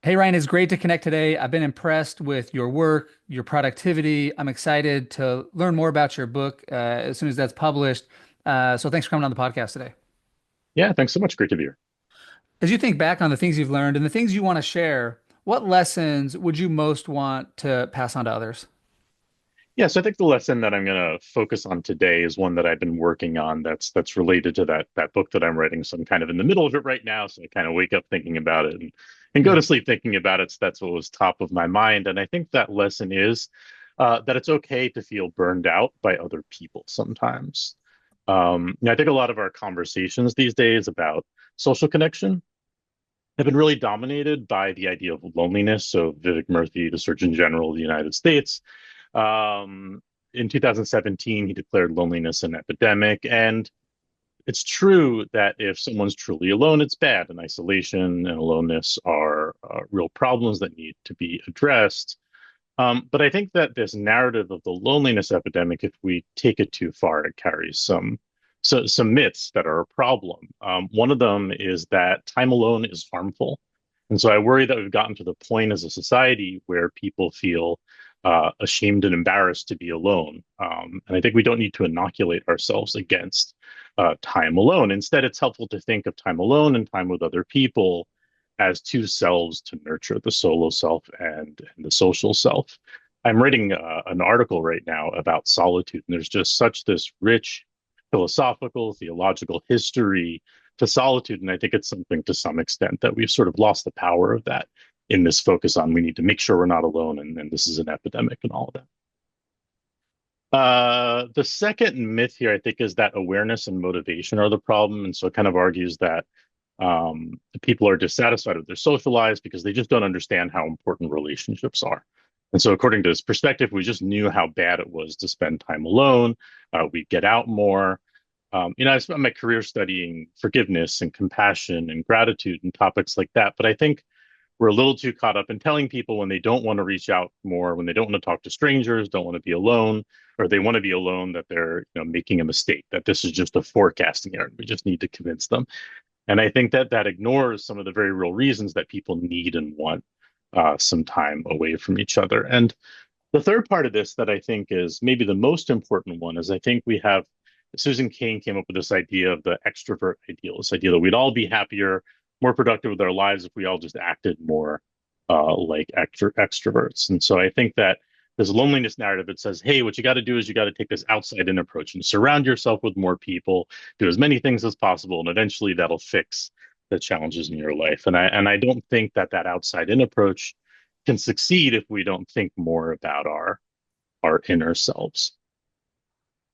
Hey Ryan, it's great to connect today. I've been impressed with your work, your productivity. I'm excited to learn more about your book as soon as that's published. So thanks for coming on the podcast today. Yeah, thanks so much. Great to be here. As you think back on the things you've learned and the things you want to share, what lessons would you most want to pass on to others? Yeah, so I think the lesson that I'm going to focus on today is one that I've been working on that's related to that book that I'm writing. So I'm kind of in the middle of it right now. So I kind of wake up thinking about it and go Yeah. to sleep thinking about it. So that's what was top of my mind. And I think that lesson is that it's okay to feel burned out by other people sometimes. I think a lot of our conversations these days about social connection have been really dominated by the idea of loneliness. So Vivek Murthy, the Surgeon General of the United States, um, in 2017, he declared loneliness an epidemic. And it's true that if someone's truly alone, it's bad. And isolation and aloneness are real problems that need to be addressed. But I think that this narrative of the loneliness epidemic, if we take it too far, it carries some myths that are a problem. One of them is that time alone is harmful. And so I worry that we've gotten to the point as a society where people feel ashamed and embarrassed to be alone. And I think we don't need to inoculate ourselves against time alone. Instead, it's helpful to think of time alone and time with other people as two selves to nurture the solo self and the social self. I'm writing an article right now about solitude, and there's just such this rich philosophical, theological history to solitude. And I think it's something to some extent that we've sort of lost the power of that in this focus on we need to make sure we're not alone and this is an epidemic and all of that. The second myth here, I think, is that awareness and motivation are the problem. And so it kind of argues that the people are dissatisfied with their social lives because they just don't understand how important relationships are. And so, according to this perspective, we just knew how bad it was to spend time alone. We'd get out more. I spent my career studying forgiveness and compassion and gratitude and topics like that. But I think we're a little too caught up in telling people when they don't want to reach out more, when they don't want to talk to strangers, don't want to be alone, or they want to be alone, that they're making a mistake, that this is just a forecasting error. We just need to convince them. And I think that that ignores some of the very real reasons that people need and want some time away from each other. And the third part of this that I think is maybe the most important one is I think we have Susan Cain came up with this idea of the extrovert ideal, this idea that we'd all be happier, more productive with our lives if we all just acted more like extroverts. And so I think that this loneliness narrative that says, hey, what you got to do is you got to take this outside in approach and surround yourself with more people, do as many things as possible, and eventually that'll fix the challenges in your life. And I don't think that that outside in approach can succeed if we don't think more about our inner selves.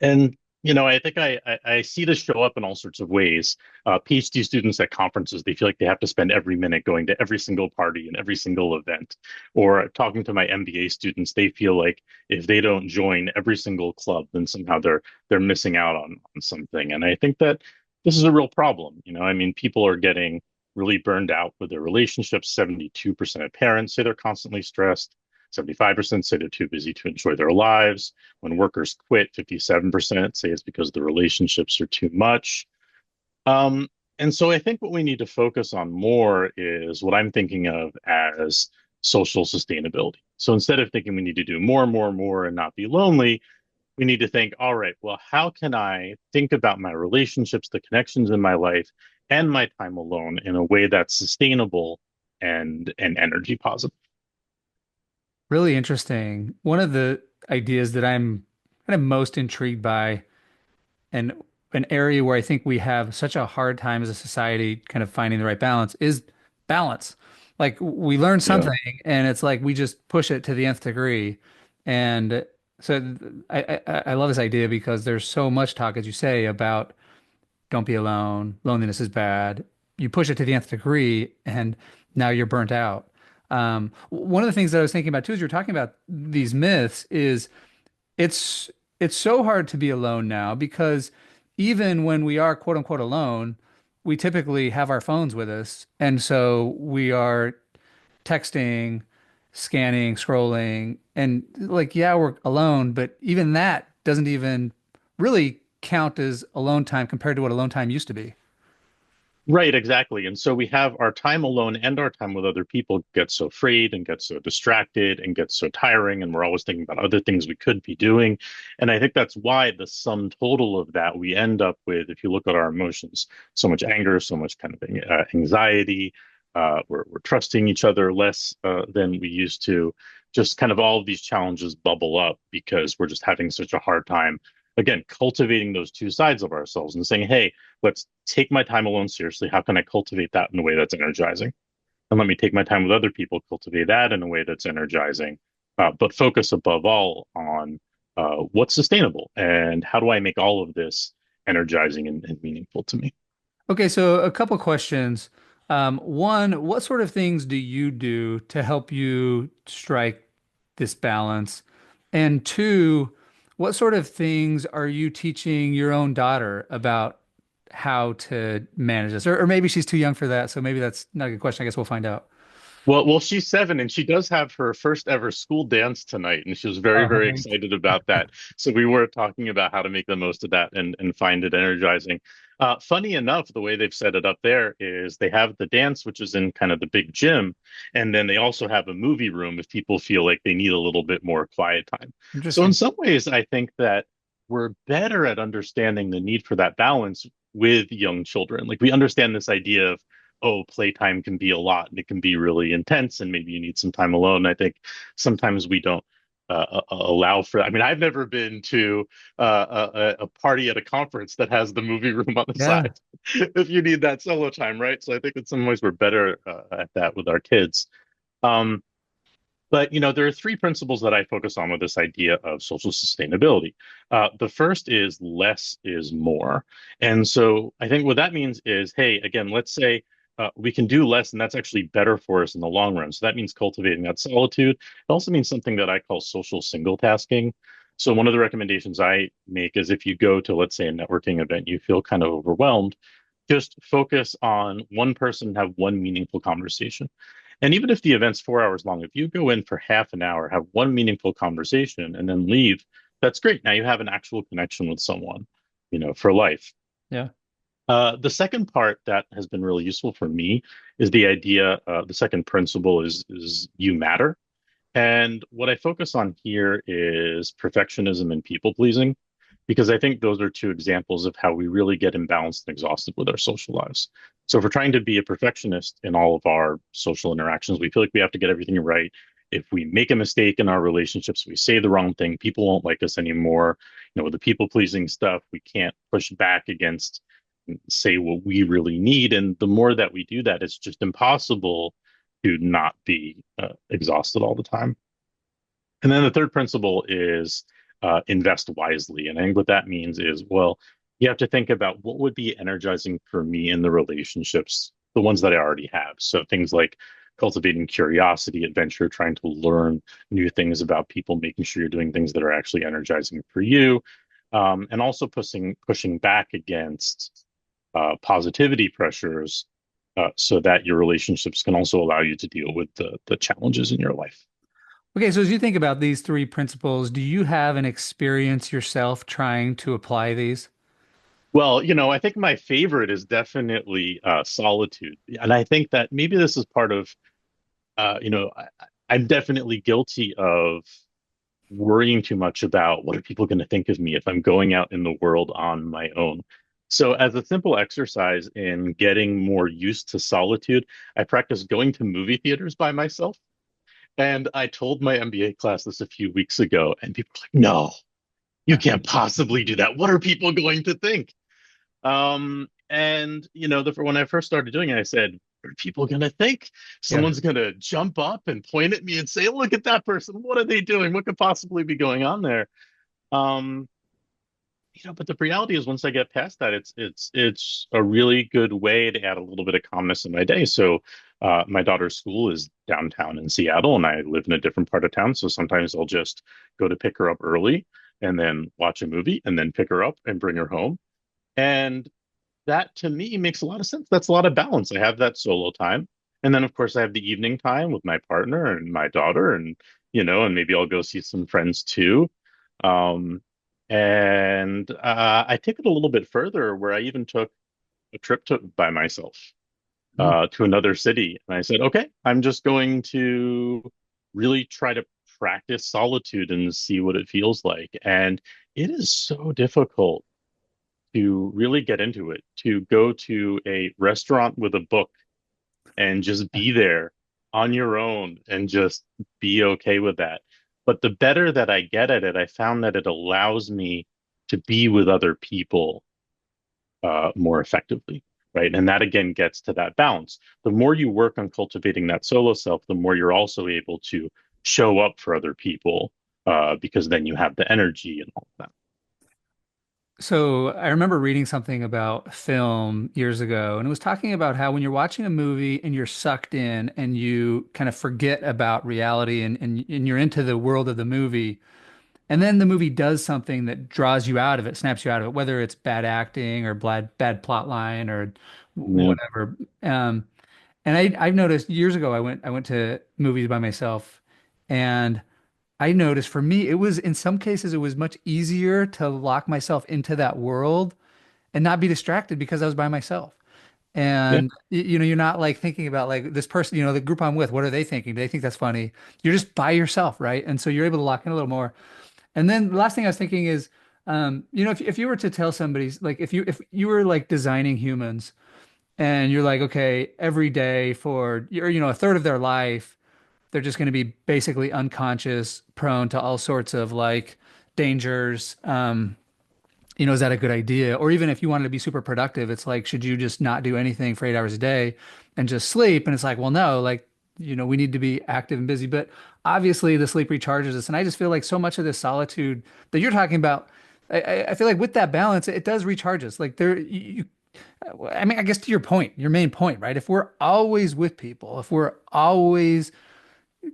And I think I see this show up in all sorts of ways. PhD students at conferences, they feel like they have to spend every minute going to every single party and every single event. Or talking to my MBA students, they feel like if they don't join every single club, then somehow they're missing out on something. And I think that this is a real problem. I mean, people are getting really burned out with their relationships. 72% of parents say they're constantly stressed. 75% say they're too busy to enjoy their lives. When workers quit, 57% say it's because the relationships are too much. And so I think what we need to focus on more is what I'm thinking of as social sustainability. So instead of thinking we need to do more and more and more and not be lonely, we need to think, all right, well, how can I think about my relationships, the connections in my life, and my time alone in a way that's sustainable and energy positive? Really interesting. One of the ideas that I'm kind of most intrigued by, and an area where I think we have such a hard time as a society kind of finding the right balance, is balance. Like we learn Yeah. something and it's like we just push it to the nth degree. And so I love this idea because there's so much talk, as you say, about don't be alone, loneliness is bad. You push it to the nth degree and now you're burnt out. One of the things that I was thinking about too, as you're talking about these myths, is it's it's so hard to be alone now because even when we are quote unquote alone, we typically have our phones with us, and so we are texting, scanning, scrolling, and like yeah, we're alone, but even that doesn't even really count as alone time compared to what alone time used to be. Right, exactly. And so we have our time alone and our time with other people get so frayed and get so distracted and get so tiring. And we're always thinking about other things we could be doing. And I think that's why the sum total of that we end up with, if you look at our emotions, so much anger, so much kind of anxiety. We're trusting each other less than we used to. Just kind of all of these challenges bubble up because we're just having such a hard time, again, cultivating those two sides of ourselves and saying, hey, let's take my time alone seriously. How can I cultivate that in a way that's energizing? And let me take my time with other people, cultivate that in a way that's energizing, but focus above all on what's sustainable and how do I make all of this energizing and meaningful to me. Okay, so a couple questions. One, what sort of things do you do to help you strike this balance? And two, what sort of things are you teaching your own daughter about how to manage this? Or maybe she's too young for that, so maybe that's not a good question. I guess we'll find out. Well, she's 7 and she does have her first ever school dance tonight, and she was very, Oh, very nice. excited about that. So we were talking about how to make the most of that and find it energizing. Funny enough, the way they've set it up there is they have the dance, which is in kind of the big gym, and then they also have a movie room if people feel like they need a little bit more quiet time. So in Interesting. some ways, I think that we're better at understanding the need for that balance with young children. Like we understand this idea of oh, playtime can be a lot and it can be really intense, and maybe you need some time alone. I think sometimes we don't allow for that. I mean, I've never been to a party at a conference that has the movie room on the Yeah. side if you need that solo time, right? So I think in some ways we're better at that with our kids. Um, but there are three principles that I focus on with this idea of social sustainability. The first is less is more, and so I think what that means is, hey, again, let's say we can do less, and that's actually better for us in the long run. So that means cultivating that solitude. It also means something that I call social single tasking. So one of the recommendations I make is if you go to, let's say, a networking event, you feel kind of overwhelmed, just focus on one person, have one meaningful conversation. And even if the event's 4 hours long, if you go in for half an hour, have one meaningful conversation, and then leave, that's great. Now you have an actual connection with someone, for life. Yeah. The second part that has been really useful for me is the idea, the second principle is you matter. And what I focus on here is perfectionism and people pleasing, because I think those are two examples of how we really get imbalanced and exhausted with our social lives. So if we're trying to be a perfectionist in all of our social interactions, we feel like we have to get everything right. If we make a mistake in our relationships, we say the wrong thing, people won't like us anymore. With the people pleasing stuff, we can't push back against, say what we really need. And the more that we do that, it's just impossible to not be exhausted all the time. And then the third principle is invest wisely. And I think what that means is, well, you have to think about what would be energizing for me in the relationships, the ones that I already have. So things like cultivating curiosity, adventure, trying to learn new things about people, making sure you're doing things that are actually energizing for you, and also pushing back against positivity pressures so that your relationships can also allow you to deal with the challenges in your life. Okay, so as you think about these three principles, do you have an experience yourself trying to apply these? Well, I think my favorite is definitely Solitude. And I think that maybe this is part of, I'm definitely guilty of worrying too much about what are people going to think of me if I'm going out in the world on my own. So, as a simple exercise in getting more used to solitude, I practice going to movie theaters by myself. And I told my MBA class this a few weeks ago, and people were like, no, you can't possibly do that. What are people going to think? And when I first started doing it, I said, "What are people gonna think? Yeah. Someone's gonna jump up and point at me and say, 'Look at that person! What are they doing? What could possibly be going on there?'" Um, but the reality is, once I get past that, it's a really good way to add a little bit of calmness in my day. So, my daughter's school is downtown in Seattle, and I live in a different part of town. So sometimes I'll just go to pick her up early, and then watch a movie, and then pick her up and bring her home. And that to me makes a lot of sense. That's a lot of balance. I have that solo time. And then, of course, I have the evening time with my partner and my daughter, and maybe I'll go see some friends too. Um, and I take it a little bit further where I even took a trip to by myself Mm. to another city. And I said, okay, I'm just going to really try to practice solitude and see what it feels like. And it is so difficult to really get into it, to go to a restaurant with a book and just be there on your own and just be okay with that. But the better that I get at it, I found that it allows me to be with other people more effectively, right? And that again gets to that balance. The more you work on cultivating that solo self, the more you're also able to show up for other people because then you have the energy and all of that. So I remember reading something about film years ago, and it was talking about how when you're watching a movie and you're sucked in and you kind of forget about reality and you're into the world of the movie, and then the movie does something that draws you out of it, snaps you out of it, whether it's bad acting or bad plot line or Yeah, whatever. And I've noticed years ago I went to movies by myself, and I noticed for me it was in some cases it was much easier to lock myself into that world and not be distracted because I was by myself. yeah, And you're not like thinking about like this person, the group I'm with, what are they thinking? Do they think that's funny? You're just by yourself, right? And so you're able to lock in a little more. And then the last thing I was thinking is, if you were to tell somebody, like if you were like designing humans and you're like, okay, every day for a third of their life, they're just going to be basically unconscious, prone to all sorts of like dangers. Is that a good idea? Or even if you wanted to be super productive, it's like, should you just not do anything for 8 hours a day and just sleep? And it's like, well, no, like, we need to be active and busy. But obviously, the sleep recharges us. And I just feel like so much of this solitude that you're talking about, I feel like with that balance, it does recharge us. Like I mean, I guess to your point, your main point, right? If we're always with people, if we're always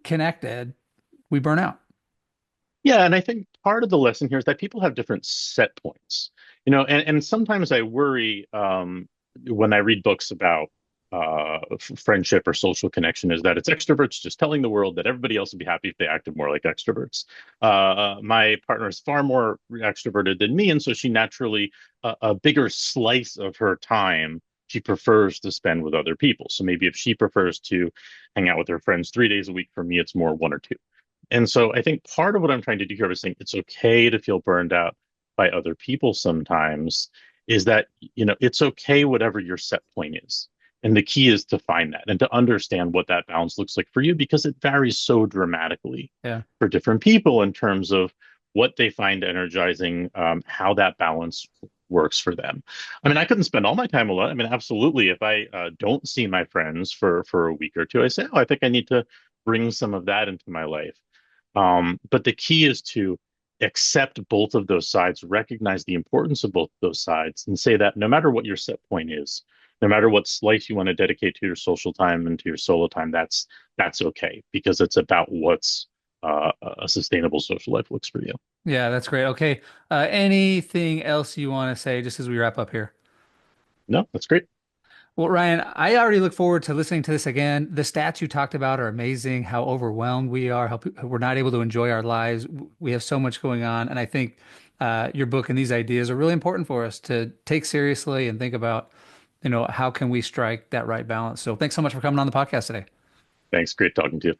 connected, we burn out. yeah. And I think part of the lesson here is that people have different set points, and sometimes I worry when I read books about friendship or social connection is that it's extroverts just telling the world that everybody else would be happy if they acted more like extroverts. My partner is far more extroverted than me, and so she naturally a bigger slice of her time she prefers to spend with other people. So maybe if she prefers to hang out with her friends 3 days a week, for me it's more one or two. And so I think part of what I'm trying to do here is saying it's okay to feel burned out by other people sometimes, is that, it's okay whatever your set point is. And the key is to find that and to understand what that balance looks like for you because it varies so dramatically Yeah. for different people in terms of what they find energizing, how that balance works for them. I mean, I couldn't spend all my time alone. I mean, absolutely. If I don't see my friends for a week or two, I say, oh, I think I need to bring some of that into my life. But the key is to accept both of those sides, recognize the importance of both of those sides, and say that no matter what your set point is, no matter what slice you want to dedicate to your social time and to your solo time, that's okay because it's about what's a sustainable social life looks for you. Yeah, that's great. Okay. Anything else you want to say just as we wrap up here? No, that's great. Well, Ryan, I already look forward to listening to this again. The stats you talked about are amazing, how overwhelmed we are, how we're not able to enjoy our lives. We have so much going on. And I think your book and these ideas are really important for us to take seriously and think about, how can we strike that right balance. So thanks so much for coming on the podcast today. Thanks. Great talking to you.